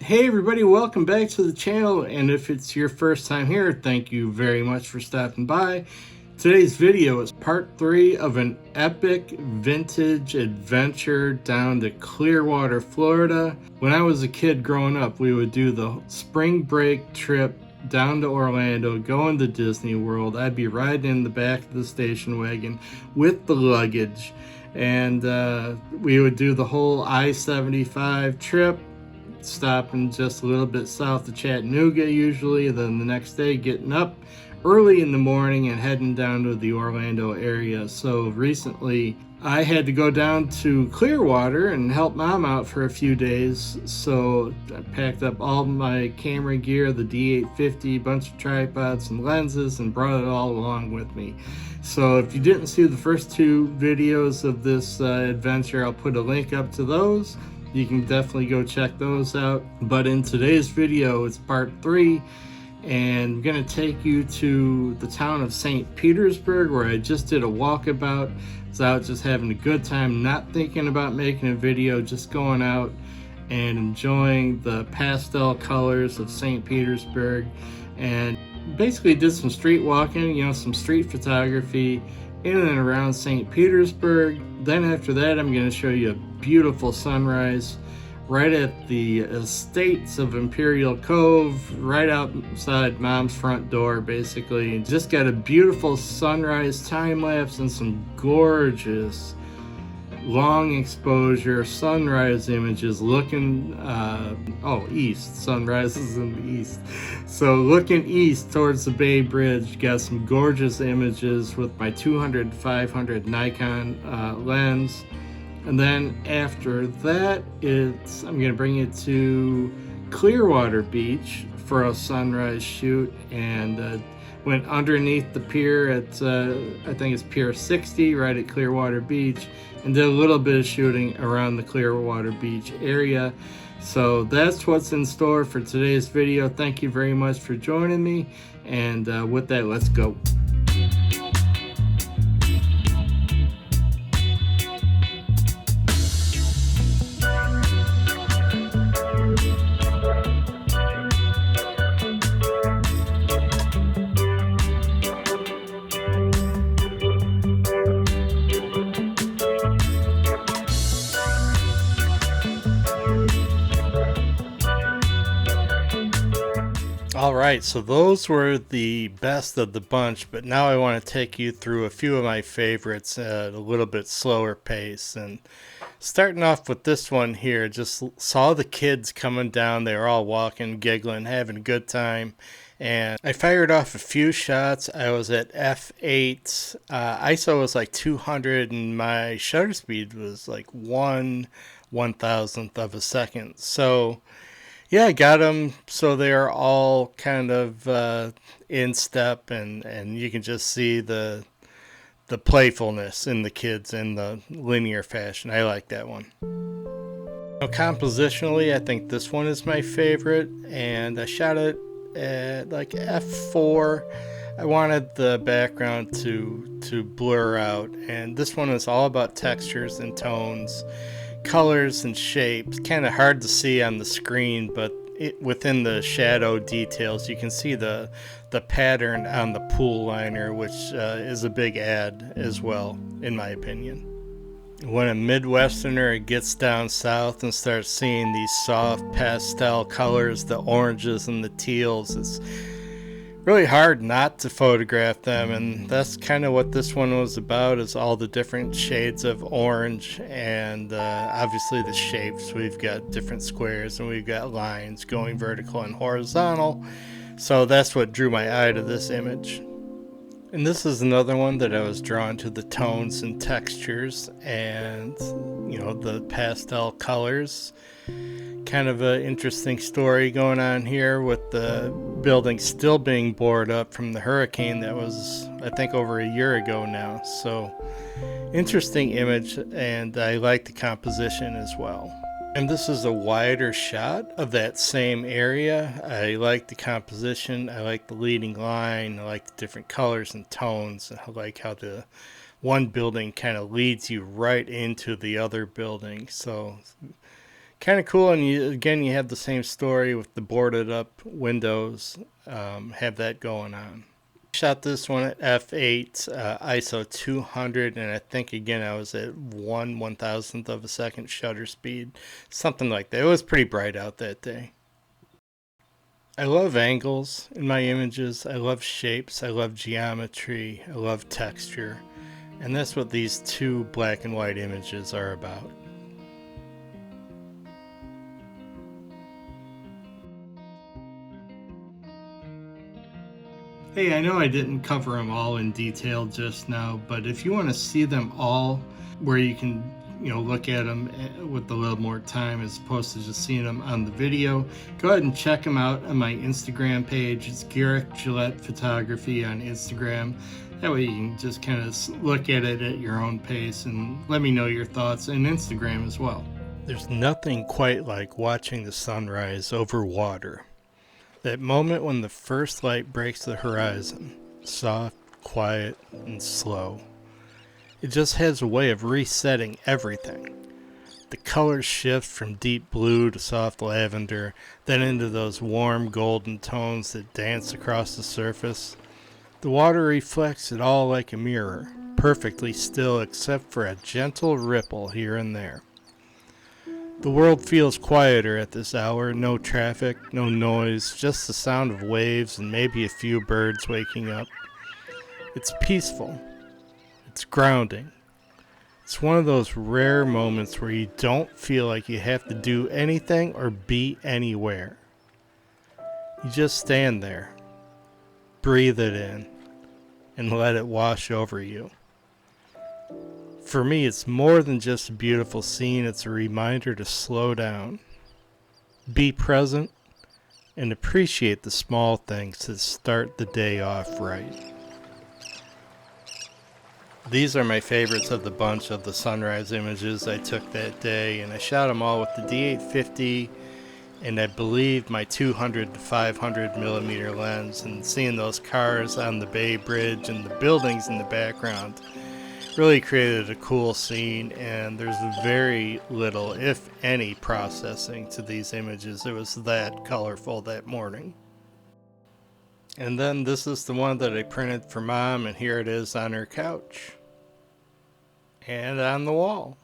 Hey everybody, welcome back to the channel, and if it's your first time here, thank you very much for stopping by. Today's video is part 3 of an epic vintage adventure down to Clearwater, Florida. When I was a kid growing up, we would do the spring break trip down to Orlando, going to Disney World. I'd be riding in the back of the station wagon with the luggage, and we would do the whole I-75 trip, stopping just a little bit south of Chattanooga usually, then the next day getting up early in the morning and heading down to the Orlando area. So recently I had to go down to Clearwater and help mom out for a few days, so I packed up all my camera gear, the D850, bunch of tripods and lenses, and brought it all along with me. So if you didn't see the first 2 videos of this adventure, I'll put a link up to those. You can definitely go check those out. But in today's video, it's part 3, and I'm gonna take you to the town of St. Petersburg, where I just did a walkabout. I was out just having a good time, not thinking about making a video, just going out and enjoying the pastel colors of St. Petersburg, and basically did some street walking, some street photography in and around St. Petersburg. Then after that, I'm going to show you a beautiful sunrise right at the estates of Imperial Cove, right outside mom's front door, basically. And just got a beautiful sunrise time lapse and some gorgeous long exposure sunrise images looking east. Sunrise is in the east, so looking east towards the Bay Bridge. Got some gorgeous images with my 200-500 Nikon lens. And then after that, I'm gonna bring you to Clearwater Beach for a sunrise shoot, and went underneath the pier at I think it's Pier 60 right at Clearwater Beach, and did a little bit of shooting around the Clearwater Beach area. So that's what's in store for today's video. Thank you very much for joining me, and with that, let's go. Alright, so those were the best of the bunch, but now I want to take you through a few of my favorites at a little bit slower pace. And starting off with this one here, just saw the kids coming down. They were all walking, giggling, having a good time. And I fired off a few shots. I was at f8. ISO was like 200, and my shutter speed was like 1/1000th of a second. So yeah, I got them so they're all kind of in step, and you can just see the playfulness in the kids in the linear fashion. I like that one. Compositionally, I think this one is my favorite, and I shot it at like f4. I wanted the background to blur out, and this one is all about textures and tones, colors and shapes. Kind of hard to see on the screen, but within the shadow details you can see the pattern on the pool liner, which is a big add as well, in my opinion. When a Midwesterner gets down south and starts seeing these soft pastel colors, the oranges and the teals, it's really hard not to photograph them, and that's kind of what this one was about, is all the different shades of orange, and obviously the shapes. We've got different squares and we've got lines going vertical and horizontal, so that's what drew my eye to this image. And this is another one that I was drawn to, the tones and textures and the pastel colors. Kind of an interesting story going on here with the building still being boarded up from the hurricane that was, I think, over a year ago now. So interesting image, and I like the composition as well. And this is a wider shot of that same area. I like the composition, I like the leading line, I like the different colors and tones, and I like how the one building kind of leads you right into the other building. So Kind of cool, and you have the same story with the boarded up windows. Have that going on. Shot this one at f8, ISO 200, and I think again I was at 1/1000th of a second shutter speed, something like that. It was pretty bright out that day. I love angles in my images. I love shapes. I love geometry. I love texture, and that's what these two black and white images are about. Hey, I know I didn't cover them all in detail just now, but if you want to see them all where you can, look at them with a little more time as opposed to just seeing them on the video, go ahead and check them out on my Instagram page. It's Garrick Gillette Photography on Instagram. That way you can just kind of look at it at your own pace and let me know your thoughts, and Instagram as well. There's nothing quite like watching the sunrise over water. That moment when the first light breaks the horizon, soft, quiet, and slow. It just has a way of resetting everything. The colors shift from deep blue to soft lavender, then into those warm golden tones that dance across the surface. The water reflects it all like a mirror, perfectly still except for a gentle ripple here and there. The world feels quieter at this hour, no traffic, no noise, just the sound of waves and maybe a few birds waking up. It's peaceful. It's grounding. It's one of those rare moments where you don't feel like you have to do anything or be anywhere. You just stand there, breathe it in, and let it wash over you. For me, it's more than just a beautiful scene. It's a reminder to slow down, be present, and appreciate the small things to start the day off right. These are my favorites of the bunch of the sunrise images I took that day, and I shot them all with the D850 and I believe my 200 to 500 millimeter lens, and seeing those cars on the Bay Bridge and the buildings in the background really created a cool scene. And there's very little, if any, processing to these images. It was that colorful that morning. And then this is the one that I printed for Mom, and here it is on her couch and on the wall.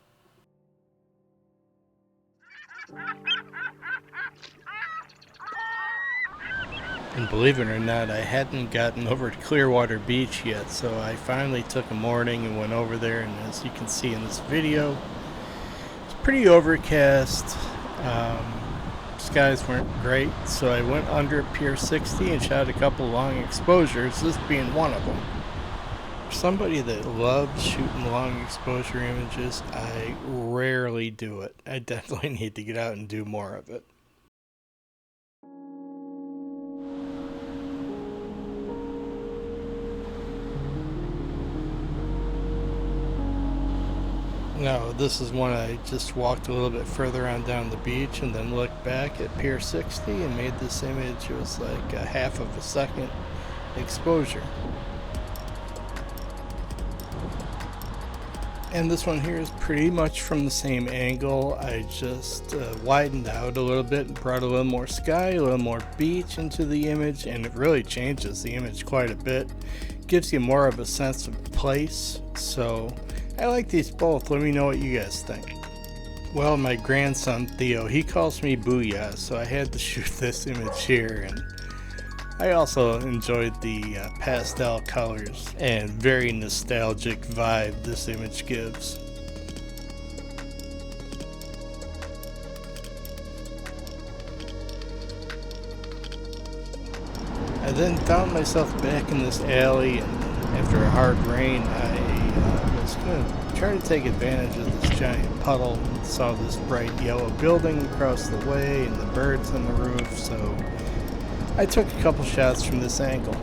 And believe it or not, I hadn't gotten over to Clearwater Beach yet, so I finally took a morning and went over there, and as you can see in this video, it's pretty overcast. Skies weren't great, so I went under Pier 60 and shot a couple long exposures, this being one of them. For somebody that loves shooting long exposure images, I rarely do it. I definitely need to get out and do more of it. No, this is one I just walked a little bit further on down the beach and then looked back at Pier 60 and made this image. It was like a half of a second exposure. And this one here is pretty much from the same angle. I just widened out a little bit and brought a little more sky, a little more beach into the image, and it really changes the image quite a bit. Gives you more of a sense of place. So I like these both. Let me know what you guys think. Well, my grandson Theo, he calls me Booyah, so I had to shoot this image here. And I also enjoyed the pastel colors and very nostalgic vibe this image gives. I then found myself back in this alley, and after a hard rain, I was going to try to take advantage of this giant puddle. Saw this bright yellow building across the way and the birds on the roof, so I took a couple shots from this angle.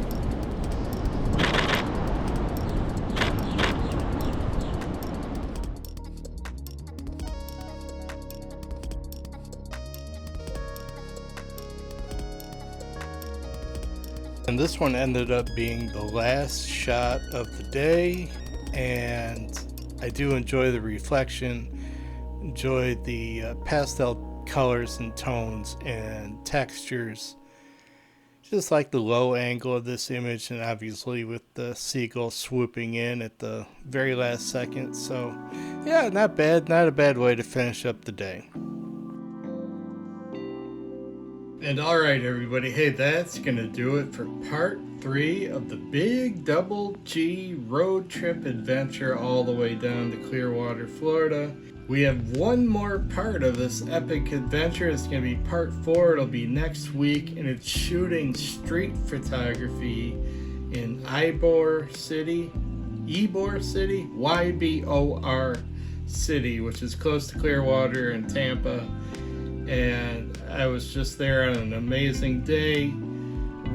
And this one ended up being the last shot of the day, and I do enjoy the reflection, enjoy the pastel colors and tones and textures. Just like the low angle of this image, and obviously with the seagull swooping in at the very last second. So yeah, not bad, not a bad way to finish up the day. And alright everybody, hey, that's gonna do it for part 3 of the big double G road trip adventure all the way down to Clearwater, Florida. We have one more part of this epic adventure. It's going to be part 4. It'll be next week, and it's shooting street photography in Ybor City, Y-B-O-R City, which is close to Clearwater and Tampa. And I was just there on an amazing day.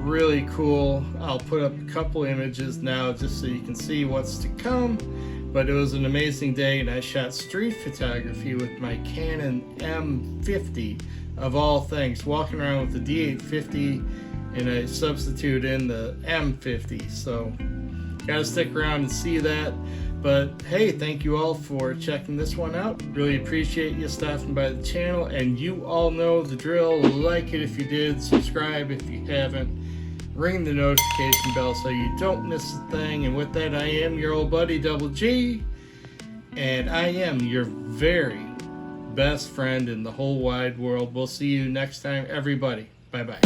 Really cool. I'll put up a couple images now just so you can see what's to come. But it was an amazing day, and I shot street photography with my Canon M50 of all things, walking around with the D850, and I substitute in the M50. So gotta stick around and see that. But hey, thank you all for checking this one out. Really appreciate you stopping by the channel, and you all know the drill. Like it if you did, subscribe if you haven't. Ring the notification bell so you don't miss a thing. And with that, I am your old buddy Double G, and I am your very best friend in the whole wide world. We'll see you next time, everybody. Bye bye.